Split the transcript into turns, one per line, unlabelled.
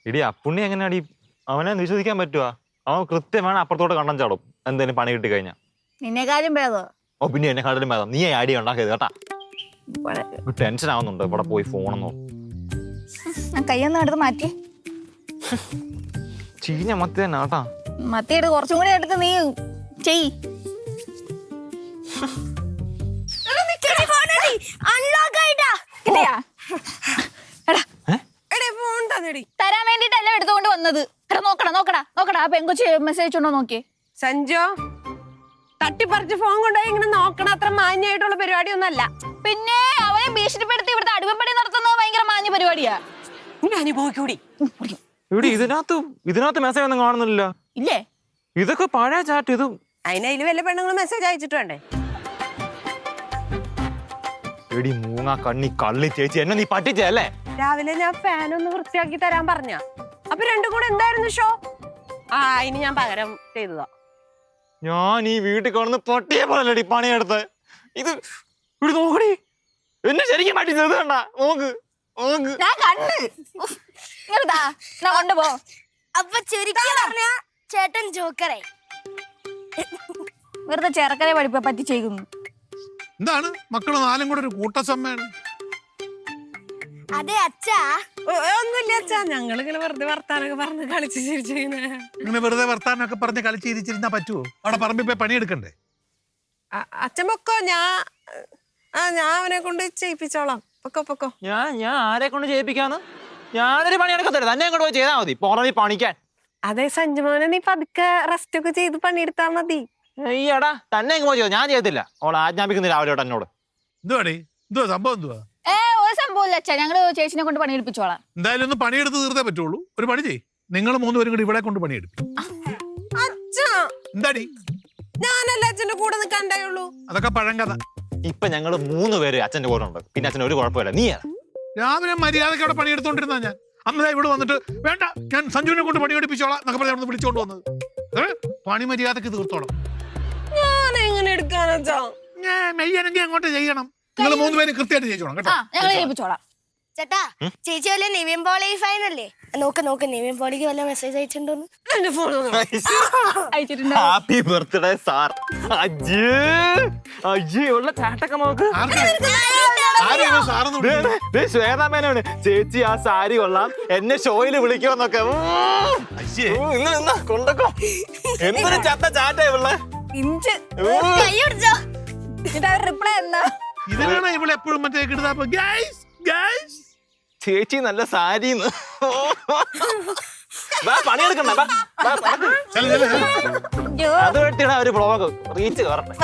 ഇടി അപ്പുണ്ണി എങ്ങനെയാടി അവനെ വിശ്വസിക്കാൻ പറ്റുവാ? അവൻ കൃത്യമാണ് അപ്പുറത്തോട്ട് കണ്ടം ചാടും എന്തെങ്കിലും പണി കിട്ടി കഴിഞ്ഞാ.
നിന്നെക്കാളും ഭേദോ.
ഓ പിന്നെ എന്നെക്കാട്ടിലും ഭേദം. നീ ഐഡിയ ഉണ്ടാക്കിയത് കേട്ടാ. ടെൻഷൻ ആവുന്നുണ്ട് ഇവിടെ പോയി ഫോണെന്നോ.
കയ്യൊന്നും എടുത്ത് മാറ്റി.
ചീഞ്ഞ മത്തി തന്നെ കേട്ടാ.
മത്തി എടുത്ത് കുറച്ചും കൂടി എടുത്ത് നീ ചെയ്. തരാൻ വേണ്ടിട്ടല്ല എടുത്തുകൊണ്ട് വന്നത്. നോക്കടാ ആ പെങ്കൊച്ച് മെസ്സേജ് ഉണ്ടോ നോക്കിയേ.
സഞ്ജോ തട്ടിപ്പറിച്ച് ഫോൺ കൊണ്ടുപോയി ഇങ്ങനെ നോക്കണം അത്ര മാന്യമായിട്ടുള്ള പരിപാടിയൊന്നും അല്ല.
പിന്നെ അവനെ ഭീഷണിപ്പെടുത്തി ഇവിടുത്തെ അടിമപ്പണി നടത്തുന്നത് ഭയങ്കര മാന്യ പരിപാടിയാ.
അനുഭവിക്കൂടി
ഇവിടെ ഇതിനകത്ത് മെസ്സേജ് ഒന്നും കാണുന്നില്ല.
ഇല്ലേ?
ഇതൊക്കെ പഴയ ചാറ്റ്. ഇത്
അതിന് വല്ല പെണ്ണുങ്ങളും മെസ്സേജ് അയച്ചിട്ട് വേണ്ടേ?
എടി മൂങ്ങ കണ്ണി കള്ളി ചേച്ചി എന്നെ നീ പറ്റിച്ചല്ലേ?
രാവിലെ ഞാൻ ഫാൻ ഒന്ന് വൃത്തിയാക്കി തരാൻ പറഞ്ഞ അപ്പൊ രണ്ടും കൂടെ എന്തായിരുന്നു ഷോ? ഇനി ഞാൻ പകരം ചെയ്തതാ.
ഞാൻ ഈ വീട്ടിൽ കാണുന്ന പൊട്ടിയെ പോലല്ലടി പണിയെടുത്ത്. ഇത് ഇവിടെ നോക്കടി, എന്നെ ശരിക്കും പറ്റിച്ചത് കണ്ട. നോക്ക്
ഞാൻ കണ്ട്. കൊണ്ടുപോ.
അപ്പൊ ചുരുക്കി പറഞ്ഞ ചേട്ടൻ ജോക്കറായി.
വെറുതെ ചെറുക്കരെ പഠിപ്പ പറ്റി ചെയ്യുന്നു.
എന്താണ് മക്കള് നാലും കൂടെ ഒരു കൂട്ടസമ്മേളനം?
അതെ അച്ഛാ.
ഒന്നുമില്ല അച്ഛാ, ഞങ്ങളിങ്ങനെ വെറുതെ വർത്താനൊക്കെ പറഞ്ഞ് കളിച്ച് ചിരിച്ചിങ്ങനെ.
ഇങ്ങനെ വെറുതെ വർത്താനൊക്കെ പറഞ്ഞ് കളിച്ച് ചിരിച്ചിരുന്നാ പറ്റുമോ? അവിടെ പറമ്പിൽ പോയി പണിയെടുക്കണ്ടേ?
അച്ഛൻ പൊക്കോ, ഞാൻ അവനെ കൊണ്ട് ചെയ്യിപ്പിച്ചോളാം. പൊക്കോ.
ഞാൻ ആരെ കൊണ്ട് ചെയ്യിപ്പിക്കാന്ന്? ഞാനൊരു പണിയെടുക്കത്തില്ല, തന്നെ അങ്ങോട്ട് പോയി ചെയ്താൽ മതി. പോറ പണിക്കാൻ.
അതെ സഞ്ജുമോനെ, നീ പതുക്കെ റെസ്റ്റ് ഒക്കെ ചെയ്ത് പണിയെടുത്താ മതി.
അയ്യടാ, തന്നെ എങ്ങോ ചെയ്തോ, ഞാൻ ചെയ്യത്തില്ല. അവൾ ആജ്ഞാപിക്കുന്നില്ല രാവിലെ എന്നോട്.
എന്തുവാ സംഭവം? എന്തുവാ?
ഒരു സംഭവമില്ല അച്ഛാ, ഞങ്ങള് ചേച്ചിനെ കൊണ്ട് പണിയെടുപ്പിച്ചോളാം.
എന്തായാലും ഒന്ന് പണിയെടുത്ത് തീർത്തേ പറ്റുള്ളൂ. ഒരു പണി ചെയ്യ്, നിങ്ങൾ മൂന്നുപേരും കൂടി ഇവിടെ കൊണ്ട് പണിയെടുക്കും.
അച്ഛാ
എന്താടി?
ഞാനല്ല അച്ഛന്റെ കൂടെ നിൽക്കാണ്ടായുള്ളൂ.
അതൊക്കെ പഴങ്കഥ.
ഇപ്പൊ ഞങ്ങള് 3 പേര് അച്ഛന്റെ കൂടെ ഉണ്ട്. പിന്നെ അച്ഛൻ ഒരു കുഴപ്പമില്ല. നീ
രാവിലെ മര്യാദക്ക് അവിടെ പണിയെടുത്തോണ്ടിരുന്ന ഞാൻ അന്നേ ഇവിടെ വന്നിട്ട് വേണ്ട ഞാൻ സഞ്ജുവിനെ കൊണ്ട് പണിയെടുപ്പിച്ചോളാം എന്നൊക്കെ പറഞ്ഞ് അവിടെ വിളിച്ചോണ്ട് വന്നത്. പണി മര്യാദക്ക് തീർത്തോണം.
ഞാൻ എങ്ങനെ എടുക്കാനച്ചാ?
ഞാൻ മെയ്യനെങ്കിൽ അങ്ങോട്ട് ചെയ്യണം. നിങ്ങൾ 3 പേര് കൃത്യമായിട്ട് ചെയ്യിച്ചോണം കേട്ടോ.
ഞങ്ങൾ ചെയ്യിപ്പിച്ചോളാം.
ചേട്ടാ ചേച്ചി വല്ല നിവിൻ പോളി ഫാൻ അല്ലേ? നോക്ക് നിവിൻ പോളിക്ക് വല്ല മെസ്സേജ് അയച്ചിട്ടുണ്ടോന്ന്.
എന്റെ ഫോൺ
അയച്ചിട്ടുണ്ട്.
Happy birthday sir. ഉള്ള ചാട്ടൊക്കെ നോക്ക്. ശ്വേതാമേനാണ് ചേച്ചി ആ സാരി കൊള്ളാം, എന്നെ ഷോയില് വിളിക്കുമെന്നൊക്കെ. കൊണ്ടൊക്കെ എന്തൊരു ചത്ത ചാറ്റ ഉള്ള.
റിപ്ലൈ എന്താ?
ഇതിനാണ് ഇവിടെ എപ്പോഴും മറ്റേ കിട്ടുന്ന
ചേച്ചി നല്ല സാരിന്ന്. പണിയെടുക്കണ്ട, അത് വെട്ടിയുടെ ഒരു ബ്ലോഗ് റീച്ച് കയറട്ടെ.